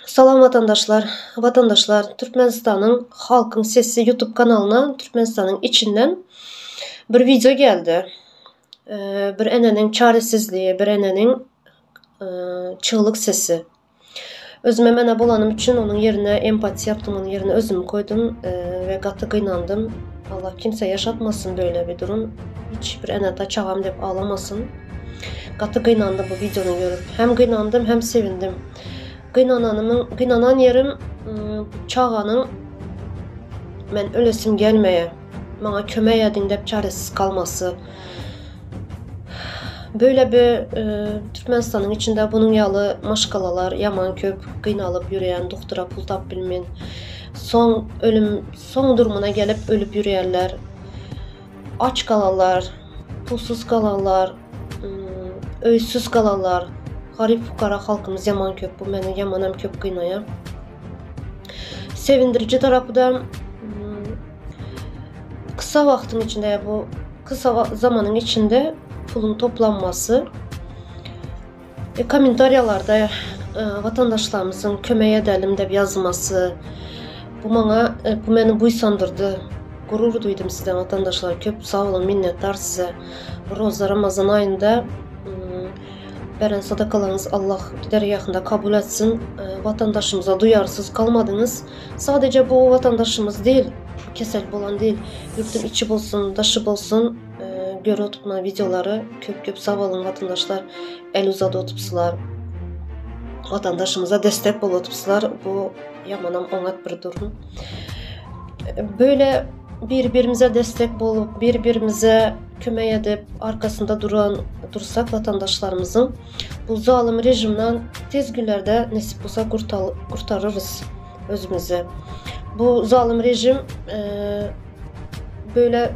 Salam vatandaşlar. Vatandaşlar, Türkmenistan'ın Halkın Sesi YouTube kanalına Türkmenistan'ın içinden bir video geldi. Bir enenin çaresizliği, bir enenin çığlık sesi. Özüme mene bolanım için onun yerine empati yaptım, onun yerine özümü koydum ve katı kıynandım. Allah kimse yaşatmasın böyle bir durum. Hiçbir enete çağam deyip ağlamasın. Katı kıynandım bu videonu görüp. Hem kıynandım hem sevindim. Kıynanan yerim çağanın men ölesim gelmeye, bana kömək edin deyip çaresiz kalması. Böyle bir Türkmenistan'ın içinde bunun yalı maşkalalar, yaman köp, kıynalıp yürüyen, doktora pul tap bilmeyen, son durumuna gelip ölüp yürüyenler, aç kalanlar, pulsuz kalanlar, öysüz kalanlar, garip fukara halkımız yaman köp, bu meni yamanam köp kıynaya. Sevindirici tarafı da kısa vaktin içinde, bu kısa zamanın içinde pulun toplanması, komentaryalarda vatandaşlarımızın kömək edelim de yazması, bu meni buysandırdı. Gurur duydum sizden vatandaşlar. Köp sağ olun, minnettar size. Roza Ramazan ayında veren sadakalarınız Allah gider yakında kabul etsin. Vatandaşımıza duyarsız kalmadınız. Sadece bu vatandaşımız değil, kesel olan değil, yurtun içi olsun, dışı olsun, göre otup videoları köp sağ olun vatandaşlar. El uzadı otupsular. Vatandaşımıza destek bol otupsular. Bu yamanam onat bir durum. Böyle birbirimize destek bolup, birbirimize kömək edip arkasında dursak vatandaşlarımızın, bu zalim rejimden tez günlerde nasip olsa kurtarırız özümüzü. Bu zalim rejim böyle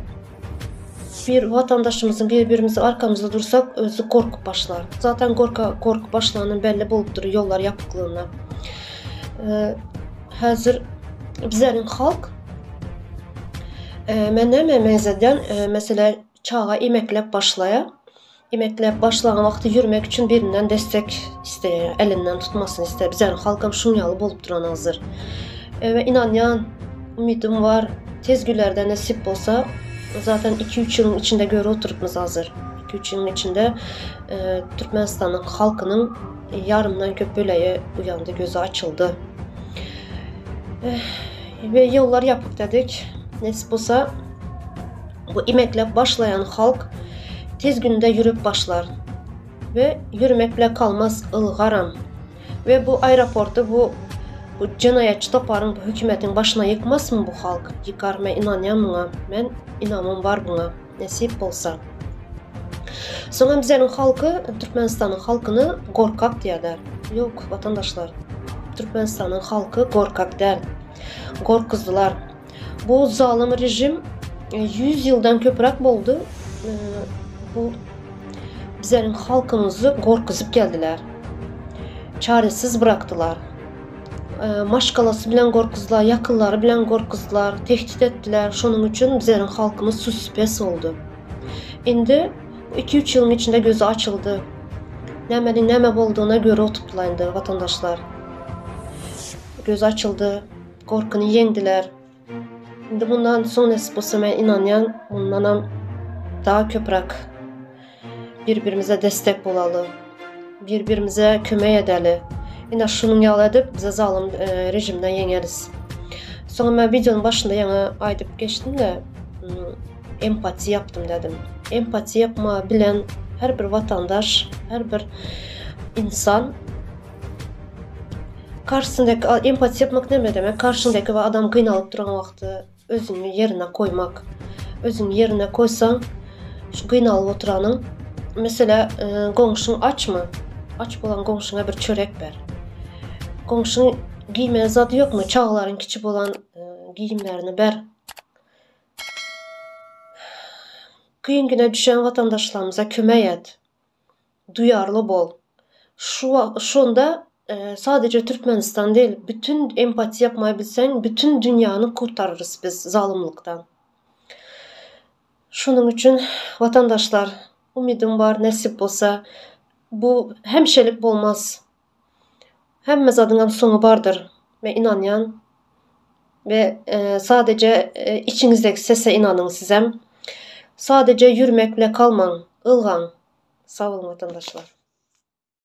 bir vatandaşımızın birbirimize arkamızda dursak özü korkup başlar. Zaten korku başlarının belli bolup duruyor yollar yapıklığına. Hazır bizlerin halk məndən məməyzədən mesela çağa emeklep başlayan vaxtı yürümek için birinden destek isteyen, elinden tutmasını ister. Bizlerin halkım şunyalı bolup duran hazır. Ve inanyan, ümidim var. Tez günlerde nasip olsa zaten 2-3 yılın içinde göre oturupmuz hazır. 2-3 yılın içinde Türkmenistan'ın halkının yarımdan köp böleği uyandı, gözü açıldı. Ve yollar yapıp dedik. Nasip olsa bu emeklep başlayan halk tez günde yürüp başlar ve yürümekle kalmaz ılgaram. Ve bu aeroportu, bu cinayetçi toparın, bu hükümetin başına yıkmaz mı bu halk? Yıkar, ben inanıyorum buna, ben inanmam var buna, nasip olsa. Sonra bizlerin halkı, Türkmenistan'ın halkını korkak diyorlar. Yok vatandaşlar, Türkmenistan'ın halkı korkak der, korkuzdular. Bu zalim rejim 100 yıldan köprak oldu. Bu bizlerin halkımızı korkuzup geldiler. Çaresiz bıraktılar. Maşkalası bilen korkuzdular, yakınları bilen korkuzdular, tehdit ettiler. Şunun için bizlerin halkımız suspes oldu. Şimdi 2-3 yılın içinde gözü açıldı. Neme olduğuna göre otuplandı vatandaşlar. Göz açıldı, korkunu yendiler. Şimdi bundan sonrası bu sefer inanyan, bundan daha köprak birbirimize destek olalım, birbirimize kömək edeli. Yine şunun yal edip bize zalim rejimden yeneriz. Sonra ben videonun başında yana aydıp geçtim de empati yaptım dedim. Empati yapma bilen her bir vatandaş, her bir insan karşısındaki empati yapmak ne demek? Karşındaki adam kıynalıp duran vakti özünü yerine koymak. Özünü yerine koysan şu kıynalıp oturanın mesela komşun aç mı? Aç olan komşuna bir çörek ver. Komşun giymeye zadı yok mu? Çağların küçük olan giyimlerini ver. Kıyın güne düşen vatandaşlarımıza kömək et. Duyarlı bol. Şunda sadece Türkmenistan değil, bütün empati yapmayı bilsen, bütün dünyanı kurtarırız biz zalimlikten. Şunun için vatandaşlar, umidim var, nasip olsa bu hemşelik olmaz. Hemme zadının sonu bardır ve inanyan ve sadece içinizdeki sese inanın sizem. Sadece yürümekle kalman, ılgan. Sağ olun vatandaşlar.